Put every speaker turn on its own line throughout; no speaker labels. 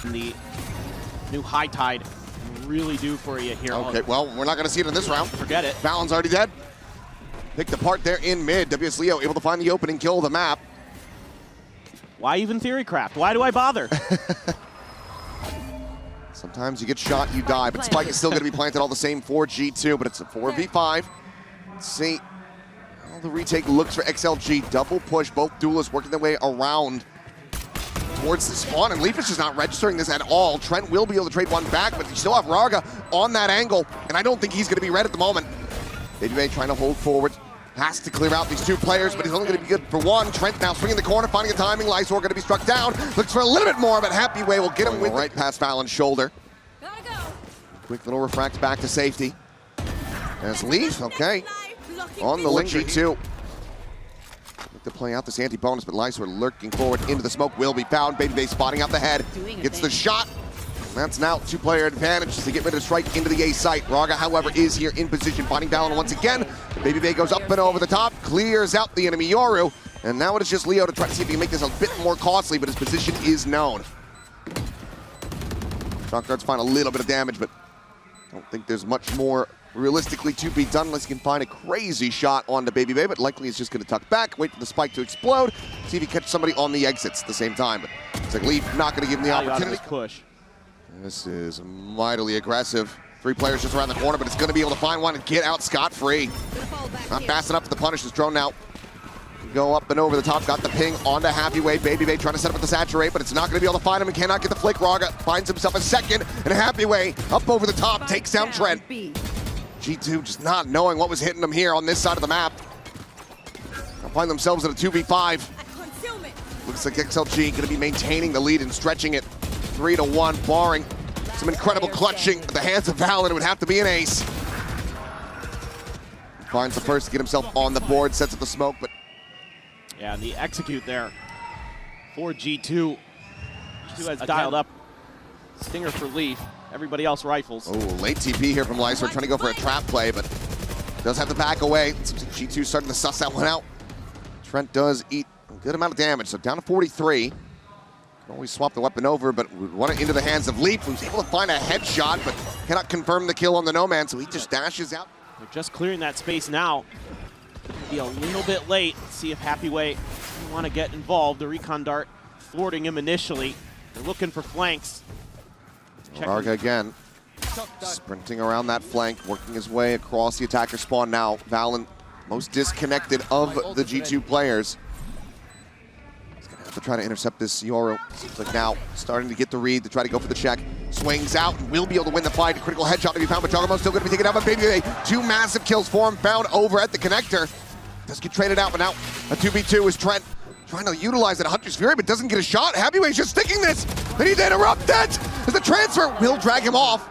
The new high tide can really do for you here.
Okay, well, we're not going to see it in this round.
Forget it.
Valyn's already dead. Picked apart there in mid. WsLeo able to find the opening, kill the map.
Why even theorycraft? Why do I bother?
Sometimes you get shot, you die, but Spike is still going to be planted all the same for G2, but it's a 4v5. Let's see how the retake looks for XLG. Double push, both duelists working their way around towards the spawn, and Leaf is just not registering this at all. Trent will be able to trade one back, but you still have Rarga on that angle, and I don't think he's going to be red at the moment. BABYBAY trying to hold forward. Has to clear out these two players, but he's only going to be good for one. Trent now swinging the corner, finding a timing. Lysoar going to be struck down. Looks for a little bit more, but happywei will get him with right past Valyn's shoulder.
Gotta go.
Quick little refract back to safety. As Leaf, okay, on the link G2. Look to play out this anti-bonus, but Lysoar lurking forward into the smoke will be found. BABYBAY spotting out the head, gets the shot. That's now two-player advantage to get rid of strike into the A site. Rarga, however, is here in position, finding Valyn once again. BABYBAY goes up and over the top, clears out the enemy Yoru, and now it is just Leo to try to see if he can make this a bit more costly, but his position is known. Shock darts find a little bit of damage, but I don't think there's much more realistically to be done unless he can find a crazy shot onto BABYBAY, but likely he's just going to tuck back, wait for the spike to explode, see if he catches somebody on the exits at the same time. But it's like Leaf not going to give him the opportunity.
Push.
This is mightily aggressive. Three players just around the corner, but it's going to be able to find one and get out scot-free. Not fast enough for the punish. This drone now go up and over the top. Got the ping onto happywei. BABYBAY trying to set up with the saturate, but it's not going to be able to find him and cannot get the flick. Rarga finds himself a second, and happywei up over the top takes down Trent. G2 just not knowing what was hitting them here on this side of the map. They'll find themselves at a 2v5. Looks like XLG going to be maintaining the lead and stretching it 3-1, barring some incredible clutching at the hands of Valyn. It would have to be an ace. Finds the first to get himself on the board, sets up the smoke, but
yeah, and the execute there for G2. G2 has dialed up Stinger for Leaf. Everybody else rifles.
Oh, late TP here from Lysoar, trying to go for a trap play, but does have to back away. It seems like G2 starting to suss that one out. Trent does eat a good amount of damage, so down to 43. Can always swap the weapon over, but would want it into the hands of Leaf, who's able to find a headshot, but cannot confirm the kill on the NoMan, so he just dashes out.
They're just clearing that space now. Be a little bit late. See if happywei want to get involved. The recon dart thwarting him initially. They're looking for flanks.
Rarga again, sprinting around that flank, working his way across the attacker spawn now. Valyn, most disconnected of the G2 players. He's gonna have to try to intercept this Yoru. Seems like now starting to get the read to try to go for the check. Swings out and will be able to win the fight. A critical headshot to be found, but jawgemo still going to be taken out by BABYBAY. Two massive kills for him, found over at the connector. Does get traded out, but now a 2v2 is Trent trying to utilize that Hunter's Fury, but doesn't get a shot. happywei's just sticking this. They need to interrupt it. As the transfer will drag him off.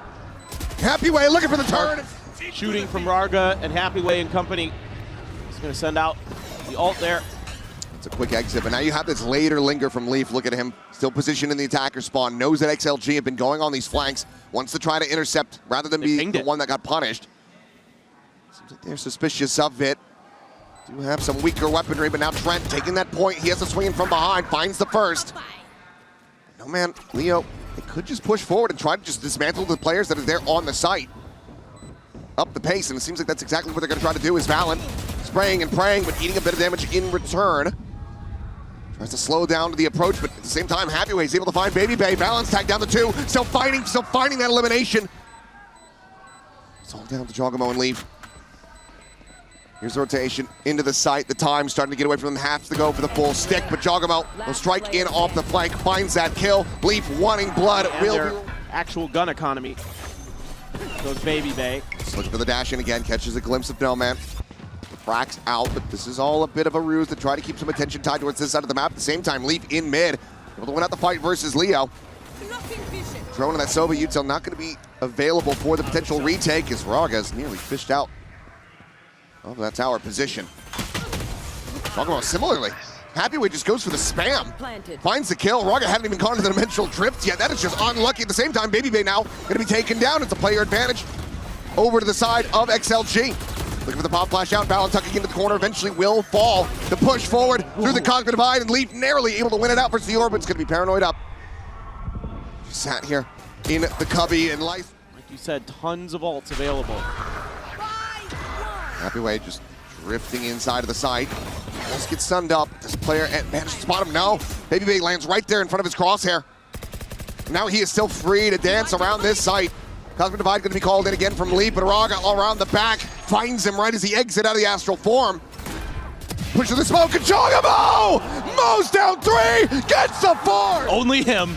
happywei looking for the turn.
Shooting from Rarga and happywei and company. He's going to send out the ult there.
It's a quick exit, but now you have this later linger from Leaf. Look at him, still positioned in the attacker spawn. Knows that XLG have been going on these flanks. Wants to try to intercept rather than be the one that got punished. Seems like they're suspicious of it. Do have some weaker weaponry, but now Trent taking that point. He has to swing in from behind, finds the first. NoMan, Leo, they could just push forward and try to just dismantle the players that are there on the site. Up the pace, and it seems like that's exactly what they're going to try to do. Is Valyn spraying and praying, but eating a bit of damage in return. Tries to slow down the approach, but at the same time, happywei is able to find BABYBAY. Valyn's tagged down to 2, still finding that elimination. It's all down to jawgemo and Leaf. Here's the rotation into the site. The time starting to get away from them. Has to go for the full stick, but jawgemo will strike in off the flank, finds that kill. Leaf wanting blood.
And their actual gun economy goes BABYBAY.
Just looking for the dash in again, catches a glimpse of NoMan. Fracks out, but this is all a bit of a ruse to try to keep some attention tied towards this side of the map. At the same time, Leaf in mid, able to win out the fight versus Leo. Drone on that Sova util not going to be available for the potential retake as Rarga is nearly fished out of that tower position. Talking about similarly, happywei just goes for the spam. Finds the kill. Rarga hadn't even gone to the dimensional drift yet. That is just unlucky. At the same time, BABYBAY now going to be taken down. It's a player advantage over to the side of XLG. Looking for the pop flash out. Valyn tucking into the corner. Eventually will fall. The push forward through the cockpit divide, and Leaf narrowly able to win it out versus the Orbit's going to be paranoid up. Sat here in the cubby and life.
Like you said, tons of ults available.
happywei just drifting inside of the site. Almost gets stunned up. This player managed to spot him. No, BABYBAY lands right there in front of his crosshair. Now he is still free to dance around this site. Cosmic Divide going to be called in again from Leap, but Rarga all around the back finds him right as he exits out of the astral form. Push to the smoke and jawgemo! Mo's down 3, gets the 4!
Only him.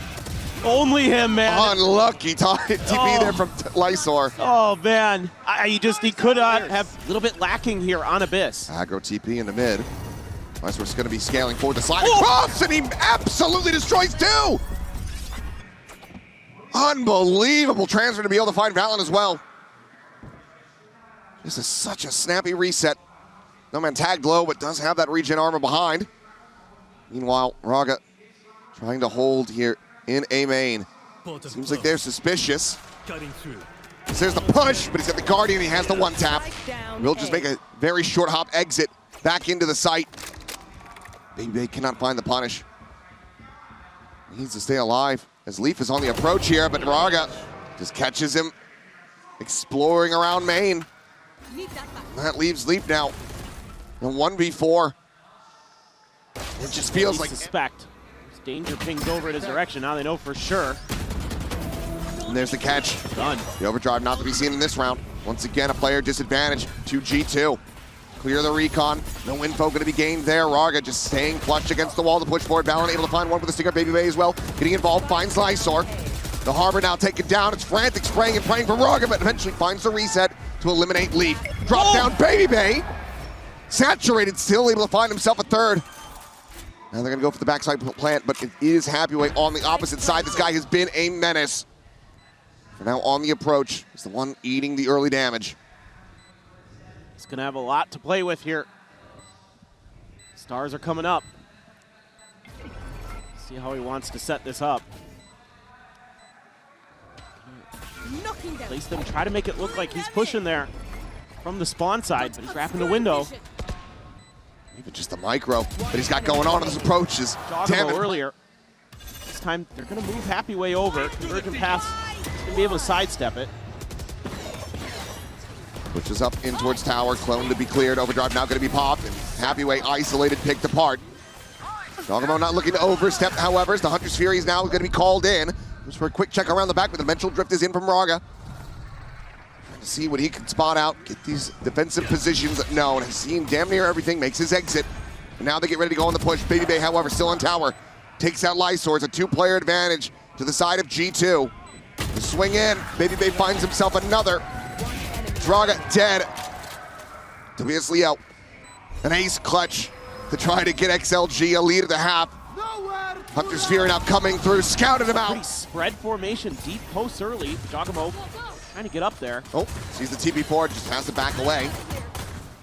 Only him, man.
Unlucky TP there from Lysoar.
Oh, man. He could have a little bit lacking here on Abyss.
Aggro TP in the mid. Lysoar's going to be scaling forward the slide across, and he absolutely destroys 2! Unbelievable transfer to be able to find Valyn as well. This is such a snappy reset. NoMan tagged low, but does have that regen armor behind. Meanwhile, Rarga trying to hold here in A main. Seems like they're suspicious. There's the push, but he's got the Guardian. He has the one tap. Will just make a very short hop exit back into the site. BABYBAY cannot find the punish. He needs to stay alive as Leaf is on the approach here, but Rarga just catches him exploring around main. That leaves Leaf now in 1v4. It just feels like
suspect. Danger pings over in his direction. Now they know for sure.
And there's the catch.
Done.
The overdrive not to be seen in this round. Once again, a player disadvantage to G2. Clear the recon. No info going to be gained there. Rarga just staying flushed against the wall to push forward. Valyn able to find one with the stinger. BABYBAY as well. Getting involved, finds Lysoar. The Harbor now taken down. It's frantic, spraying and praying for Rarga, but eventually finds the reset to eliminate Leaf. Drop down BABYBAY. Saturated, still able to find himself a third. Now they're going to go for the backside plant, but it is happywei on the opposite side. This guy has been a menace. For now on the approach, he's the one eating the early damage.
He's going to have a lot to play with here. Stars are coming up. See how he wants to set this up. Place them, try to make it look like he's pushing there from the spawn side, but he's wrapping the window.
Even just the micro that he's got going on this approach is
jawgemo earlier. This time they're going to move happywei over. Convergent pass, he's going to be able to sidestep it.
Pushes up in towards tower, clone to be cleared, overdrive now going to be popped, and happywei isolated, picked apart. jawgemo not looking to overstep, however, as the Hunter's Fury is now going to be called in. Just for a quick check around the back, but the Mental Drift is in from Rarga. Trying to see what he can spot out, get these defensive positions known. Has seen damn near everything, makes his exit. And now they get ready to go on the push. BABYBAY, however, still on tower. Takes out Lysoar. It's a 2-player advantage to the side of G2. The swing in, BABYBAY finds himself another. Rarga dead. WsLeo, an ace clutch to try to get XLG a lead at the half. Hunter's Fury now coming through, scouted him out.
Pretty spread formation, deep posts early. jawgemo trying to get up there.
Oh, sees the TP4, just has to back away.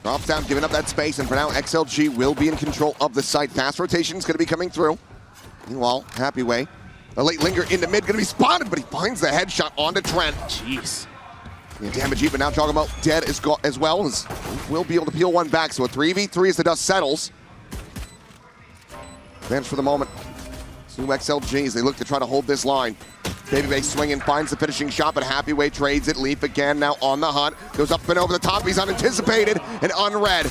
Drops down, giving up that space, and for now, XLG will be in control of the site. Fast rotation is going to be coming through. Meanwhile, happywei, a late linger into mid, going to be spotted, but he finds the headshot onto Trent.
Jeez.
Damage even now, jawgemo dead as well, as will be able to peel one back. So a 3v3 as the dust settles. Advantage for the moment. Two XLGs, they look to try to hold this line. BABYBAY swinging, finds the finishing shot, but happywei trades it. Leaf again now on the hunt. Goes up and over the top, he's unanticipated and unread.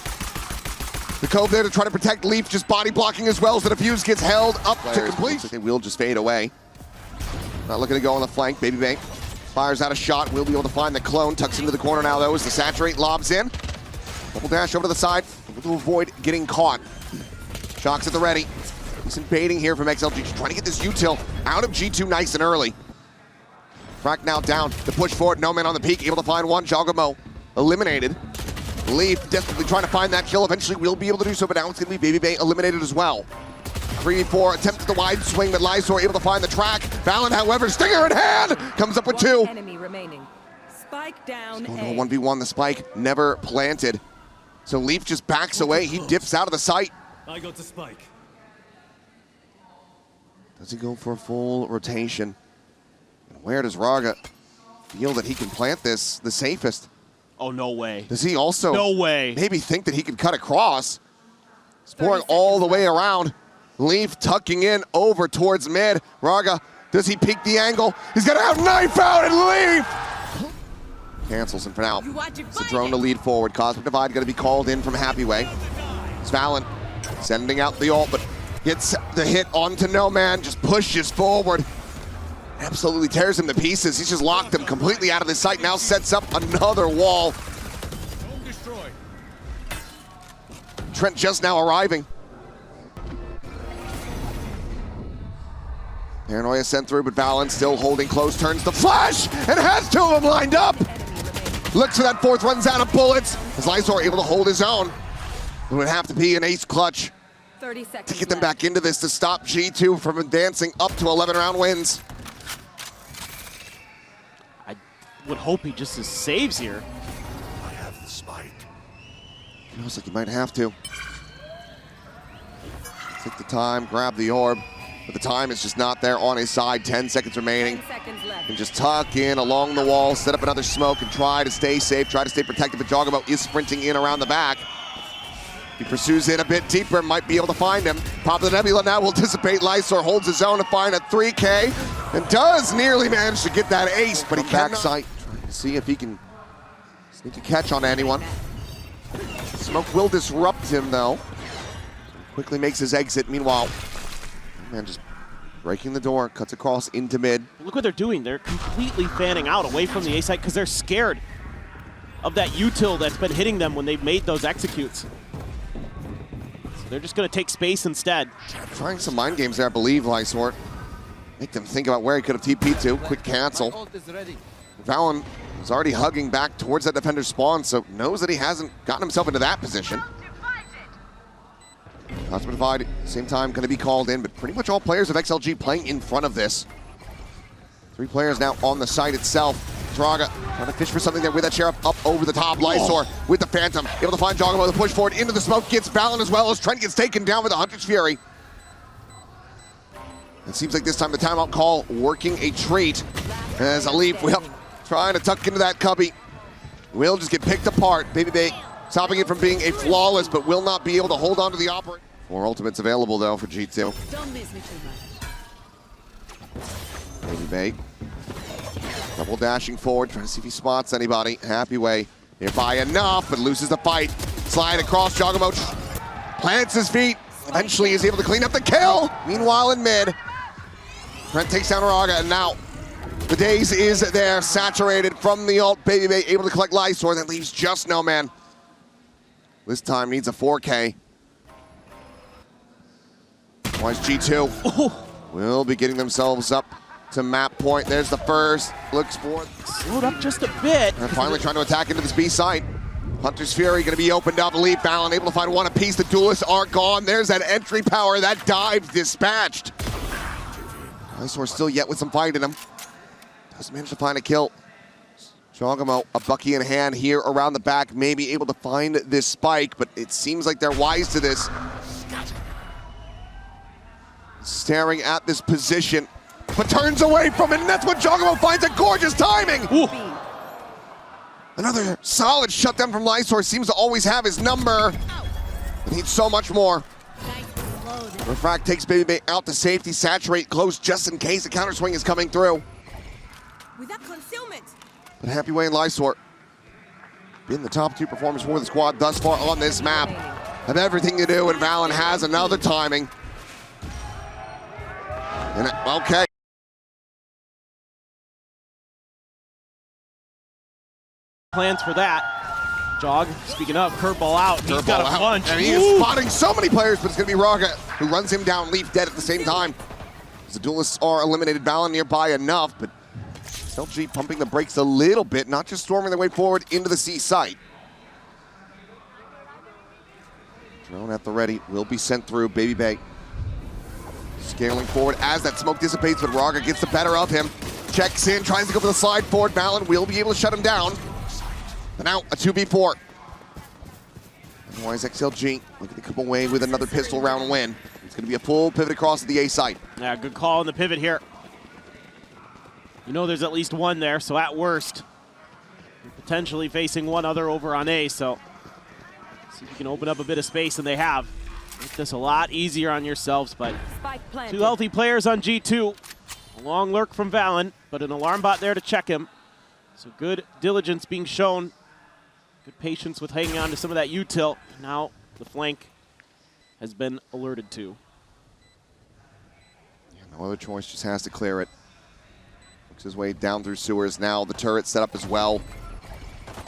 The cove there to try to protect Leaf, just body blocking as well as the defuse gets held up to complete. They will just fade away. Not looking to go on the flank. BABYBAY fires out a shot, will be able to find the clone. Tucks into the corner now though as the saturate lobs in. Double dash over to the side, able to avoid getting caught. Shocks at the ready. Decent baiting here from XLG, just trying to get this util out of G2 nice and early. Frack now down, the push forward, NoMan on the peak, able to find one, jawgemo eliminated. Leaf desperately trying to find that kill, eventually will be able to do so, but now it's going to be BABYBAY eliminated as well. 3v4, attempt at the wide swing, but Lysoar able to find the track. Valyn, however, stinger in hand, comes up with 2.
Enemy remaining. Spike down.
Going to a 1v1, the spike never planted. So Leaf just backs away, he dips out of the site.
I got the spike.
Does he go for a full rotation? And where does Rarga feel that he can plant this the safest?
Oh, no way.
Does he also
no way.
maybe think that he can cut across? It's pouring all the way around. Leaf tucking in over towards mid. Rarga Does he peek the angle? He's gonna have knife out and leave! Cancels him for now. It's a drone to lead forward. Cosmic Divide gonna be called in from happywei. It's Valyn sending out the ult, but gets the hit onto NoMan, just pushes forward. Absolutely tears him to pieces. He's just locked him completely out of the sight. Now sets up another wall. Trent just now arriving. Paranoia sent through, but Valyn still holding close, turns the flash, and has two of them lined up. Looks for that fourth, runs out of bullets. Is Lysoar able to hold his own? It would have to be an ace clutch
30 seconds
to get them back into this to stop G2 from advancing up to 11-round wins.
I would hope he just saves here.
I have the spike.
Feels like he might have to. Take the time, grab the orb, but the time is just not there on his side. 10 seconds remaining.
10 seconds left.
And just tuck in along the wall, set up another smoke, and try to stay safe, try to stay protected. But jawgemo is sprinting in around the back. He pursues in a bit deeper, might be able to find him. Pop of the Nebula now will dissipate. Lysoar holds his own to find a 3K, and does nearly manage to get that ace, but he cannot. Backside, trying to see if he can sneak a catch on anyone. Smoke will disrupt him though. Quickly makes his exit. Meanwhile, man just breaking the door, cuts across into mid.
Look what they're doing. They're completely fanning out away from the A site because they're scared of that util that's been hitting them when they've made those executes. So they're just going to take space instead.
Trying some mind games there, I believe, Lysoar. Make them think about where he could have TP'd to. Quick cancel. Valyn is already hugging back towards that defender's spawn, so knows that he hasn't gotten himself into that position. Cosmic Divide, same time, going to be called in, but pretty much all players of XLG playing in front of this. 3 players now on the site itself. Rarga trying to fish for something there with that sheriff up over the top. Lysoar with the Phantom, able to find jawgemo, the push forward into the smoke, gets Valyn as well as Trent gets taken down with the Hunter's Fury. It seems like this time the timeout call working a treat as Alif will trying to tuck into that cubby. Will just get picked apart. BABYBAY stopping it from being a flawless, but will not be able to hold on to the operator. 4 ultimates available though for G2.
Don't miss me too much.
BABYBAY double dashing forward, trying to see if he spots anybody. happywei nearby enough, but loses the fight. Slide across, jawgemo plants his feet. Eventually is able to clean up the kill. Meanwhile in mid, Trent takes down Rarga, and now the daze is there, saturated from the ult. BABYBAY able to collect Lysoar, that leaves just NoMan. This time needs a 4K. Otherwise G2 will be getting themselves up to map point. There's the first. Looks for it.
Slowed up just a bit.
And finally trying to attack into this B site. Hunter's Fury going to be opened up. Elite Valyn able to find one apiece. The duelists are gone. There's that entry power. That dive dispatched. Lysoar still yet with some fight in him. Does manage to find a kill. jawgemo, a Bucky in hand here around the back, maybe able to find this spike, but it seems like they're wise to this. Staring at this position, but turns away from it, and that's what jawgemo finds. A gorgeous timing. Ooh. Another solid shutdown from Lysoar. Seems to always have his number. He needs so much more. Refract takes BABYBAY out to safety, saturate close just in case the counter swing is coming through.
Without concealment.
But happywei and Lysoar been the top 2 performers for the squad thus far on this map. Have everything to do, and Valyn has another timing. And okay.
Plans for that. Jog, speaking of, curveball out. He's got a punch.
And he is spotting so many players, but it's going to be Rarga who runs him down, Leaf dead at the same time. As the duelists are eliminated, Valyn nearby enough, but XLG pumping the brakes a little bit, not just storming their way forward into the C site. Drone at the ready, will be sent through. BABYBAY scaling forward as that smoke dissipates, but Rarga gets the better of him. Checks in, tries to go for the slide forward. Valyn will be able to shut him down. And now a 2v4. Otherwise, XLG looking to come away with another pistol round win. It's going to be a full pivot across to the A side.
Yeah, good call on the pivot here. You know there's at least one there, so at worst, you're potentially facing one other over on A, so see if you can open up a bit of space, and they have. Make this a lot easier on yourselves, but 2 healthy players on G2. A long lurk from Valyn, but an alarm bot there to check him. So good diligence being shown. Good patience with hanging on to some of that util. Now the flank has been alerted to.
Yeah, no other choice, just has to clear it. Works his way down through sewers. Now the turret set up as well.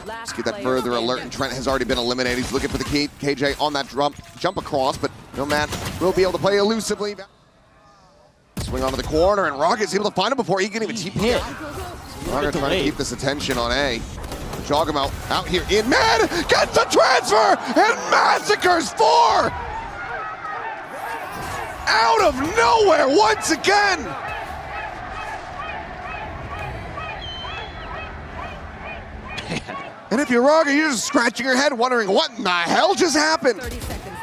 Let's get that further alert, and Trent has already been eliminated. He's looking for the KJ on that jump across, but NoMan will be able to play elusively. Swing onto the corner, and Rarga is able to find him before he can even TP it. Rarga trying to keep this attention on A. Jawgemo out here in mid, gets the transfer, and massacres 4! Out of nowhere once again! And if you're Rarga, you're just scratching your head wondering what in the hell just happened.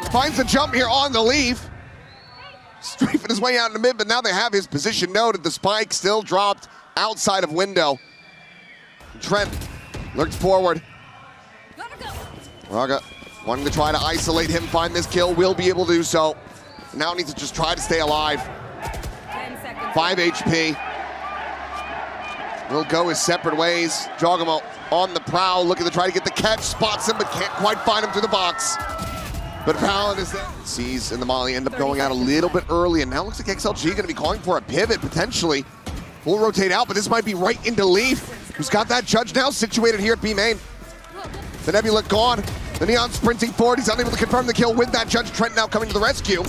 Finds the jump here on the leaf. Strafing his way out in the mid, but now they have his position noted. The spike still dropped outside of window. Trent lurks forward. Rarga wanting to try to isolate him, find this kill, will be able to do so. Now needs to just try to stay alive. 5 HP. Will go his separate ways. Jawgemo on the prowl, looking to try to get the catch, spots him, but can't quite find him through the box. But Valyn is there. Sees and the Molly end up going out a little bit early, and now looks like XLG going to be calling for a pivot, potentially. We'll rotate out, but this might be right into Leaf, who's got that judge now situated here at B main. The Nebula gone. The Neon sprinting forward. He's unable to confirm the kill with that judge. Trent now coming to the rescue.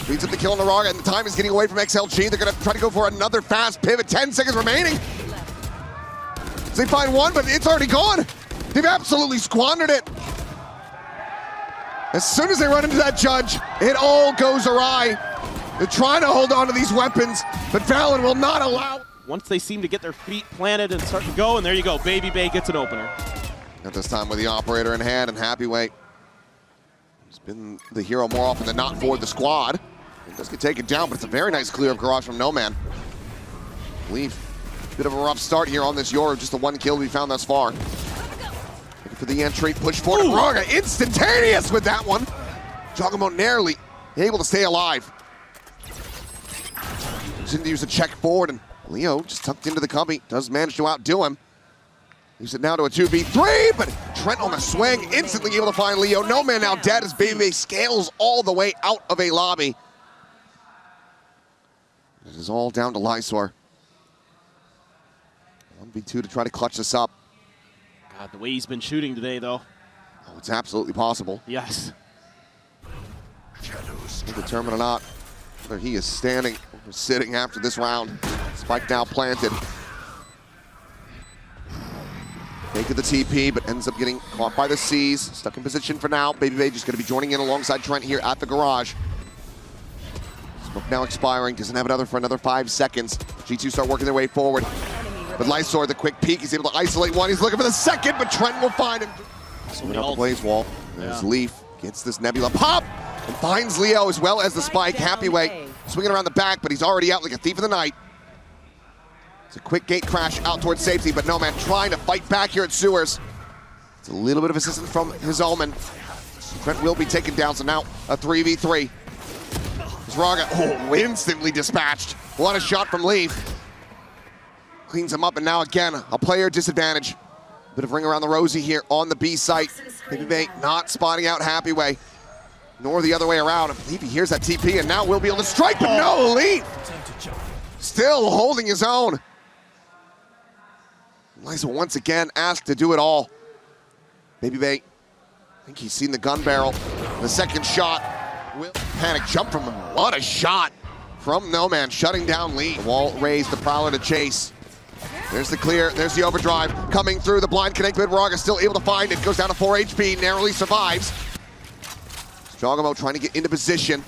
Leads up the kill on the Rarga, and the time is getting away from XLG. They're going to try to go for another fast pivot. 10 seconds remaining. They find one, but it's already gone. They've absolutely squandered it. As soon as they run into that judge, it all goes awry. They're trying to hold on to these weapons, but Valyn will not allow.
Once they seem to get their feet planted and start to go, and there you go, BABYBAY gets an opener.
At this time with the operator in hand, and happywei. He's been the hero more often than not for the squad. He does get taken down, but it's a very nice clear of Garage from NoMan. Leaf, bit of a rough start here on this Euro, just the one kill we found thus far. Looking for the entry, push forward, Rarga instantaneous with that one. Jawgemo narrowly able to stay alive. Didn't use a check forward, and Leo just tucked into the cubby, does manage to outdo him. Moves it now to a 2v3, but Trent on the swing, instantly able to find Leo. NoMan now dead as BABYBAY scales all the way out of a lobby. It is all down to Lysoar. 1v2 to try to clutch this up.
God, the way he's been shooting today, though.
Oh, it's absolutely possible.
Yes.
Determined or not, whether he is standing or sitting after this round. Spike now planted. Take to the TP, but ends up getting caught by the C's. Stuck in position for now. BABYBAY just going to be joining in alongside Trent here at the garage. Smoke now expiring. Doesn't have another for another 5 seconds. G2 start working their way forward. But Lysoar, the quick peek, he's able to isolate one. He's looking for the second, but Trent will find him. Swinging up the blaze wall. There's Leaf. Gets this Nebula pop and finds Leo as well as the spike. happywei swinging around the back, but he's already out like a thief in the night. It's a quick gate crash out towards safety, but NoMan trying to fight back here at sewers. It's a little bit of assistance from his Omen. Trent will be taken down, so now a 3v3. Rarga, instantly dispatched. What a shot from Leaf. Cleans him up, and now again, a player disadvantage. Bit of ring around the rosy here on the B site. BABYBAY not spotting out happywei, nor the other way around. I believe he hears that TP, and now will be able to strike, but no, Leaf still holding his own. Lysoar once again asked to do it all. BABYBAY, I think he's seen the gun barrel. The second shot, will panic jump from him. What a shot from NoMan, shutting down Lee. The wall raised, the Prowler to chase. There's the clear, there's the overdrive. Coming through, the blind connect, but Rarga still able to find it. Goes down to 4 HP, narrowly survives. Jawgemo trying to get into position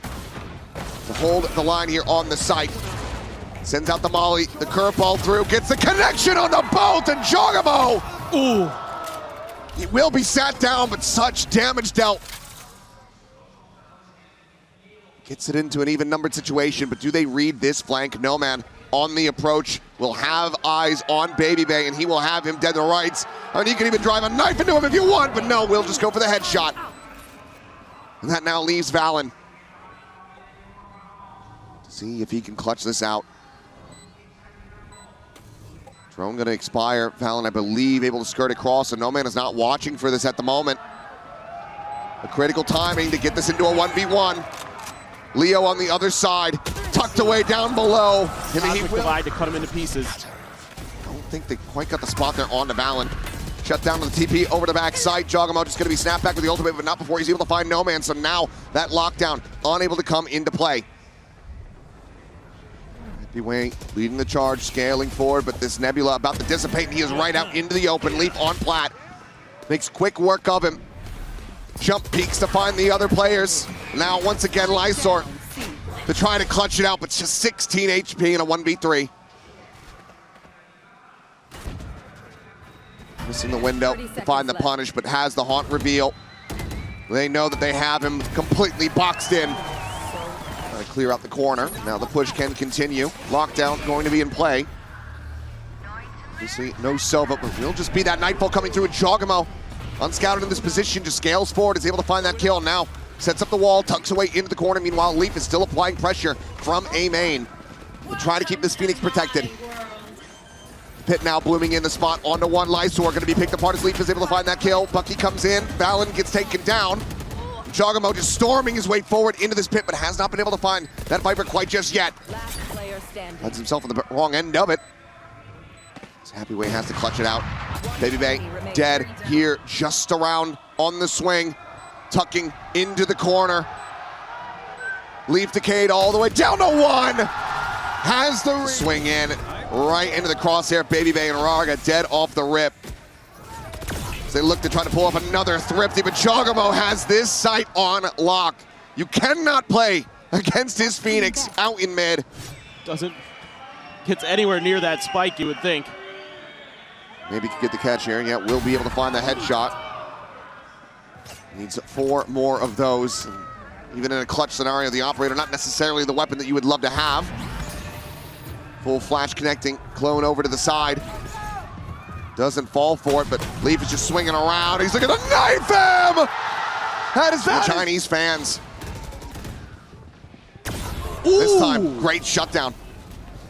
to hold the line here on the site. Sends out the molly, the curveball through, gets the connection on the bolt, and Jawgemo! Ooh! He will be sat down, but such damage dealt. Gets it into an even numbered situation, but do they read this flank? NoMan on the approach will have eyes on BABYBAY, and he will have him dead to rights. I mean, you can even drive a knife into him if you want, but no, we'll just go for the headshot. And that now leaves Valyn to see if he can clutch this out. Drone going to expire. Valyn, I believe, able to skirt across, and NoMan is not watching for this at the moment. A critical timing to get this into a 1v1. Leo on the other side, tucked away down below.
Cosmic divide to cut him into pieces.
I don't think they quite got the spot there on the Valyn. Shut down to the TP over the backside. jawgemo just going to be snapped back with the ultimate, but not before he's able to find NoMan. So now that lockdown unable to come into play. happywei leading the charge, scaling forward, but this Nebula about to dissipate. He is right out into the open. Leaf on plat. Makes quick work of him. Jump peeks to find the other players. Now once again Lysoar to try to clutch it out, but just 16 HP in a 1v3. Missing the window to find the punish, but has the haunt reveal. They know that they have him completely boxed in. Gotta clear out the corner. Now the push can continue. Lockdown going to be in play. Obviously no Sova, but will just be that Nightfall coming through, and jawgemo unscouted in this position, just scales forward, is able to find that kill. Now sets up the wall, tucks away into the corner. Meanwhile, Leaf is still applying pressure from A main to try to keep this Phoenix protected. Pit now blooming in the spot onto one. Lysoar going to be picked apart as Leaf is able to find that kill. Bucky comes in, Valyn gets taken down. jawgemo just storming his way forward into this pit, but has not been able to find that Viper quite just yet. Finds himself on the wrong end of it. happywei has to clutch it out. BABYBAY dead here, just around on the swing, tucking into the corner. Leaf decayed all the way down to one. Has the swing in, right into the crosshair. BABYBAY and Rarga dead off the rip. As they look to try to pull off another thrifty, but jawgemo has this site on lock. You cannot play against his Phoenix out in mid.
Doesn't get anywhere near that spike, you would think.
Maybe he could get the catch here. Yeah, will be able to find the headshot. Needs 4 more of those. And even in a clutch scenario, the operator not necessarily the weapon that you would love to have. Full flash connecting, clone over to the side. Doesn't fall for it, but Leaf is just swinging around. He's looking to knife him! That is the Chinese fans. Ooh. This time, great shutdown.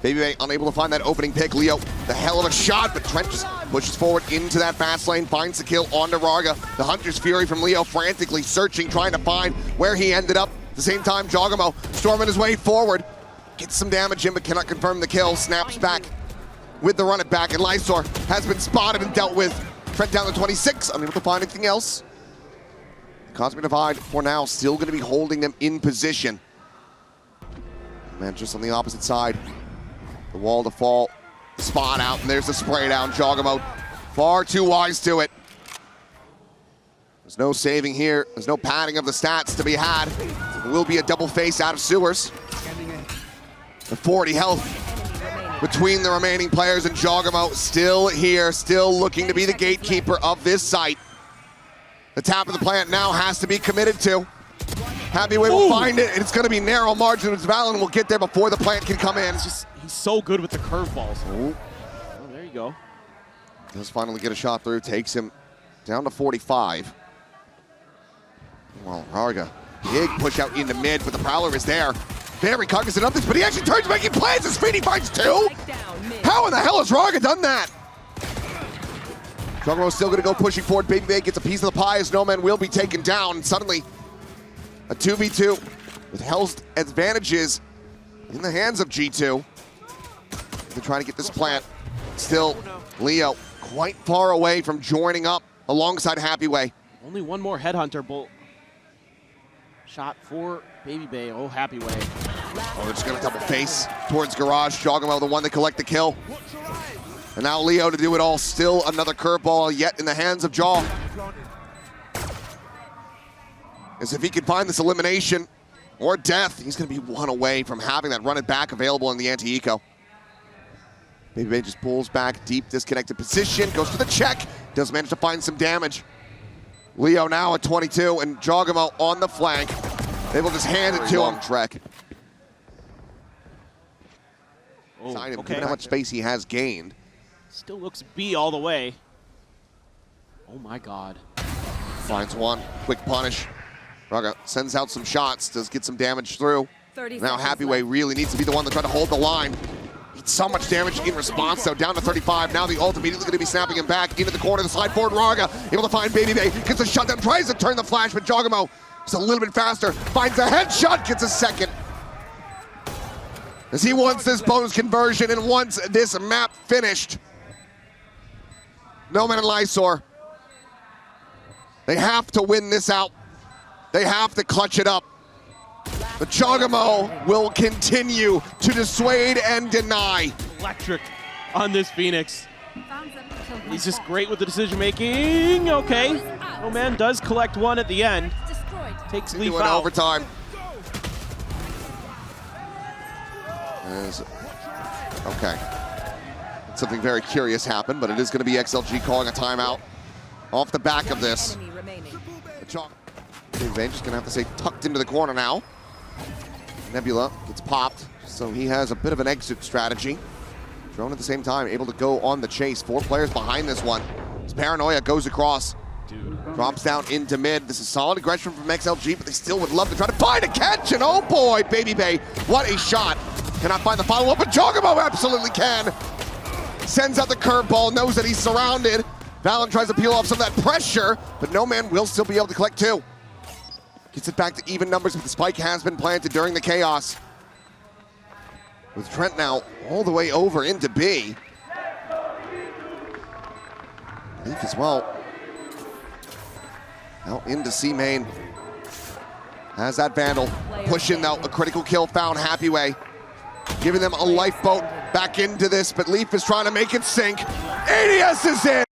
BABYBAY unable to find that opening pick. Leo, the hell of a shot, but Trent just pushes forward into that fast lane, finds the kill onto Rarga. The Hunter's Fury from Leo frantically searching, trying to find where he ended up. At the same time, jawgemo storming his way forward. Gets some damage in, but cannot confirm the kill. Snaps back with the run it back, and Lysoar has been spotted and dealt with. Trent down to 26, unable to find anything else. Cosmic Divide, for now, still going to be holding them in position. Man, just on the opposite side. The wall to fall, spot out, and there's the spray down. jawgemo far too wise to it. There's no saving here. There's no padding of the stats to be had. There will be a double face out of sewers. The 40 health between the remaining players, and jawgemo still here, still looking to be the gatekeeper of this site. The tap of the plant now has to be committed to. happywei will find it, and it's going to be narrow margins. Valyn will get there before the plant can come in.
He's so good with the curveballs. Oh, there you go.
Does finally get a shot through, takes him down to 45. Well, Rarga, big push out into mid, but the Prowler is there. Very cognizant of this, but he actually turns making plays as Speedy finds 2. How in the hell has Rarga done that? jawgemo still going to go pushing forward. BABYBAY gets a piece of the pie as NoMan will be taken down. Suddenly, a 2v2 with health advantages in the hands of G2. They're trying to get this plant. Still, Leo quite far away from joining up alongside happywei.
Only one more headhunter bolt shot for BABYBAY. Oh, happywei.
Oh, they're just going to double face towards Garage. jawgemo, the one to collect the kill. And now Leo to do it all. Still another curveball yet in the hands of Jaw. As if he could find this elimination or death, he's going to be 1 away from having that run it back available in the anti-eco. BABYBAY just pulls back, deep disconnected position, goes for the check, does manage to find some damage. Leo now at 22, and jawgemo on the flank. They will just hand it to him. Trek.
Oh,
Given how much space he has gained.
Still looks B all the way. Oh my God.
Finds one, quick punish. Rarga sends out some shots, does get some damage through. Now happywei really needs to be the one to try to hold the line. So much damage in response, though, down to 35. Now the ult immediately going to be snapping him back into the corner. The slide forward, Rarga able to find BABYBAY, gets a shutdown, tries to turn the flash, but jawgemo is a little bit faster, finds a headshot, gets a second. As he wants this bonus conversion and wants this map finished. NoMan and Lysoar, they have to win this out. They have to clutch it up. The jawgemo will continue to dissuade and deny.
Electric on this Phoenix. He's just great with the decision making. Okay, NoMan does collect one at the end. Takes Leaf
Doing
out.
overtime. Okay. Something very curious happened, but it is going to be XLG calling a timeout off the back of this. BABYBAY just going to have to stay tucked into the corner now. Nebula gets popped, so he has a bit of an exit strategy. Drone at the same time, able to go on the chase. 4 players behind this one. His paranoia goes across. Drops down into mid. This is solid aggression from XLG, but they still would love to try to find a catch, and oh boy, BABYBAY, what a shot. Cannot find the follow-up, but jawgemo absolutely can. Sends out the curveball, knows that he's surrounded. Valyn tries to peel off some of that pressure, but NoMan will still be able to collect 2. Gets it back to even numbers, but the spike has been planted during the chaos. With Trent now all the way over into B. Leaf as well. Now into C main. Has that Vandal. Pushing out a critical kill found happywei. Giving them a lifeboat back into this, but Leaf is trying to make it sink. ADS is in!